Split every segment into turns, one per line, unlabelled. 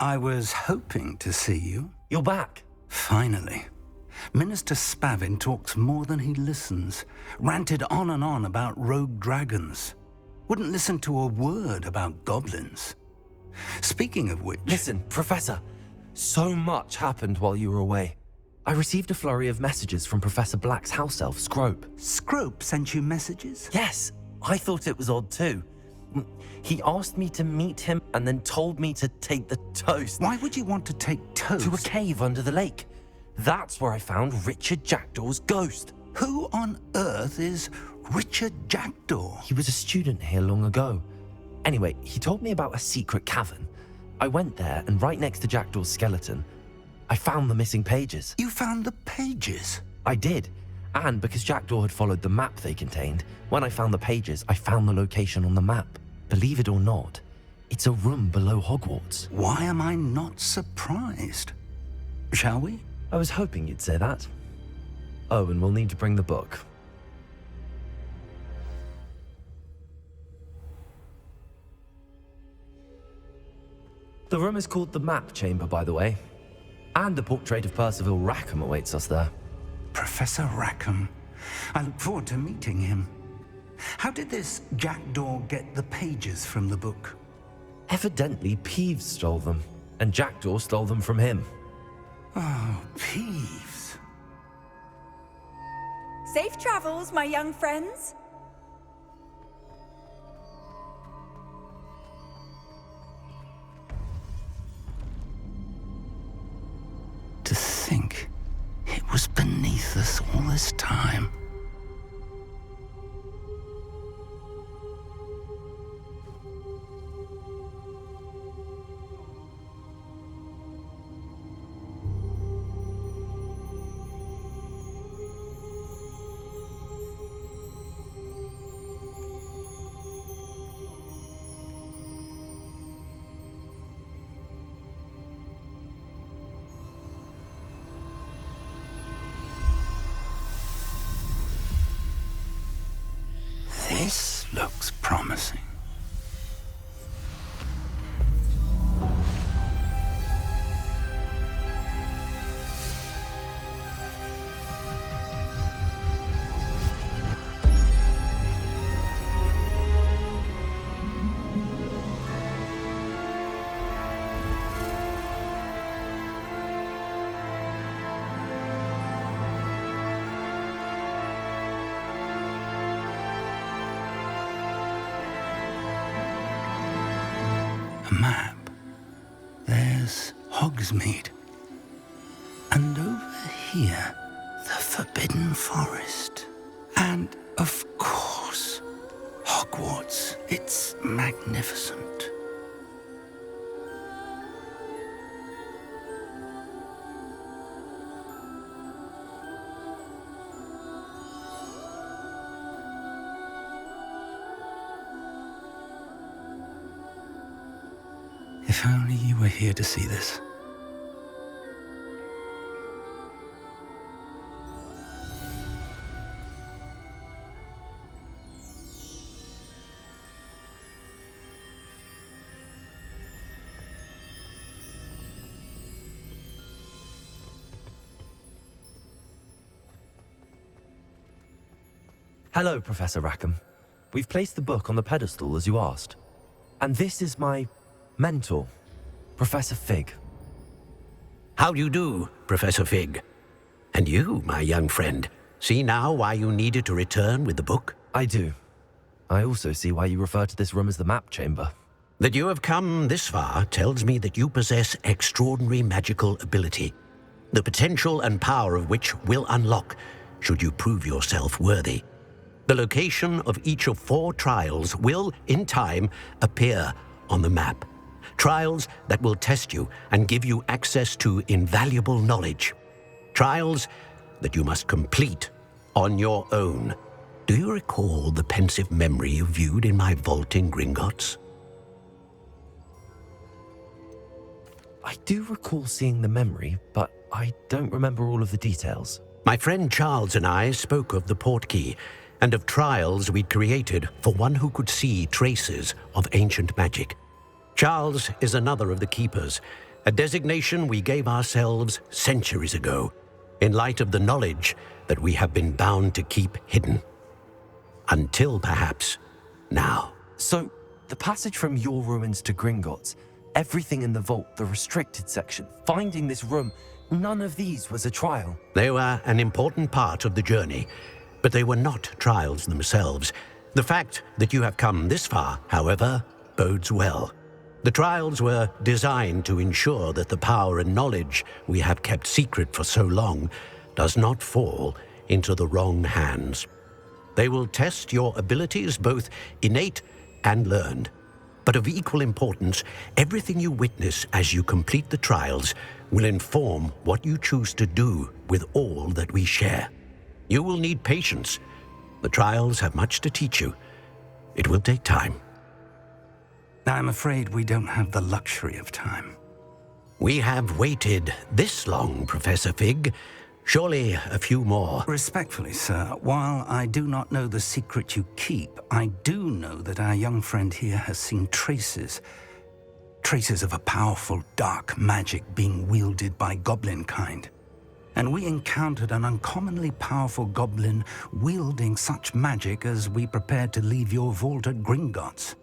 I was hoping to see you.
You're back.
Finally. Minister Spavin talks more than he listens. Ranted on and on about rogue dragons. Wouldn't listen to a word about goblins. Speaking of which...
Listen, Professor. So much happened while you were away. I received a flurry of messages from Professor Black's house elf, Scrope.
Scrope sent you messages?
Yes, I thought it was odd too. He asked me to meet him and then told me to take the toast.
Why would you want to take toast?
To a cave under the lake. That's where I found Richard Jackdaw's ghost.
Who on earth is Richard Jackdaw?
He was a student here long ago. Anyway, he told me about a secret cavern. I went there, and right next to Jackdaw's skeleton, I found the missing pages.
You found the pages?
I did. And because Jackdaw had followed the map they contained, when I found the pages, I found the location on the map. Believe it or not, it's a room below Hogwarts.
Why am I not surprised? Shall we?
I was hoping you'd say that. Oh, and we'll need to bring the book. The room is called the Map Chamber, by the way. And the portrait of Percival Rackham awaits us there.
Professor Rackham. I look forward to meeting him. How did this Jackdaw get the pages from the book?
Evidently, Peeves stole them, and Jackdaw stole them from him.
Oh, Peeves.
Safe travels, my young friends.
To think it was beneath us all this time. This looks promising. A map. There's Hogsmeade. And over here, the Forbidden Forest. And, of course, Hogwarts. It's magnificent. If only you were here to see this.
Hello, Professor Rackham. We've placed the book on the pedestal as you asked. And this is my mentor, Professor Fig.
How do you do, Professor Fig? And you, my young friend, see now why you needed to return with the book?
I do. I also see why you refer to this room as the Map Chamber.
That you have come this far tells me that you possess extraordinary magical ability, the potential and power of which will unlock should you prove yourself worthy. The location of each of 4 trials will, in time, appear on the map. Trials that will test you and give you access to invaluable knowledge. Trials that you must complete on your own. Do you recall the pensive memory you viewed in my vault in Gringotts?
I do recall seeing the memory, but I don't remember all of the details.
My friend Charles and I spoke of the portkey and of trials we'd created for one who could see traces of ancient magic. Charles is another of the keepers, a designation we gave ourselves centuries ago, in light of the knowledge that we have been bound to keep hidden. Until perhaps now.
So, the passage from your ruins to Gringotts, everything in the vault, the restricted section, finding this room, none of these was a trial.
They were an important part of the journey, but they were not trials themselves. The fact that you have come this far, however, bodes well. The trials were designed to ensure that the power and knowledge we have kept secret for so long does not fall into the wrong hands. They will test your abilities, both innate and learned. But of equal importance, everything you witness as you complete the trials will inform what you choose to do with all that we share. You will need patience. The trials have much to teach you. It will take time.
I'm afraid we don't have the luxury of time.
We have waited this long, Professor Fig. Surely a few more.
Respectfully, sir, while I do not know the secret you keep, I do know that our young friend here has seen traces of a powerful dark magic being wielded by goblin kind. And we encountered an uncommonly powerful goblin wielding such magic as we prepared to leave your vault at Gringotts.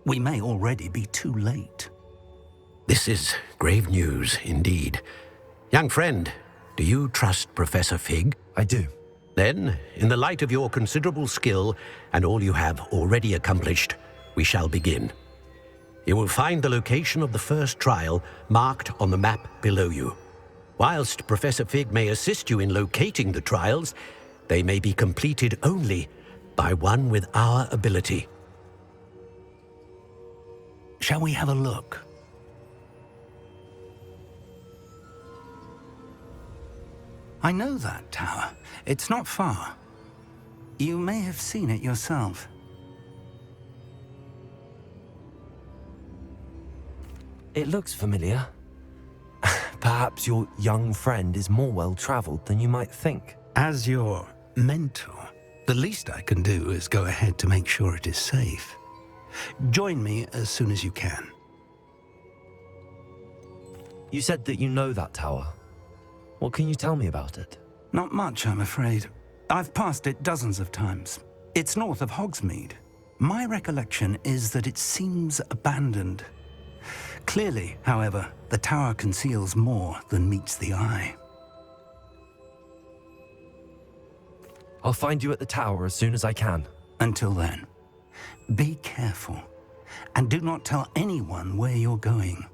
We may already be too late.
This is grave news indeed. Young friend, do you trust Professor Fig?
I do.
Then, in the light of your considerable skill and all you have already accomplished, we shall begin. You will find the location of the first trial marked on the map below you. Whilst Professor Fig may assist you in locating the trials, they may be completed only by one with our ability.
Shall we have a look? I know that tower. It's not far. You may have seen it yourself.
It looks familiar. Perhaps your young friend is more well-traveled than you might think.
As your mentor, the least I can do is go ahead to make sure it is safe. Join me as soon as you can.
You said that you know that tower. What can you tell me about it?
Not much, I'm afraid. I've passed it dozens of times. It's north of Hogsmeade. My recollection is that it seems abandoned. Clearly, however, the tower conceals more than meets the eye.
I'll find you at the tower as soon as I can.
Until then, be careful, and do not tell anyone where you're going.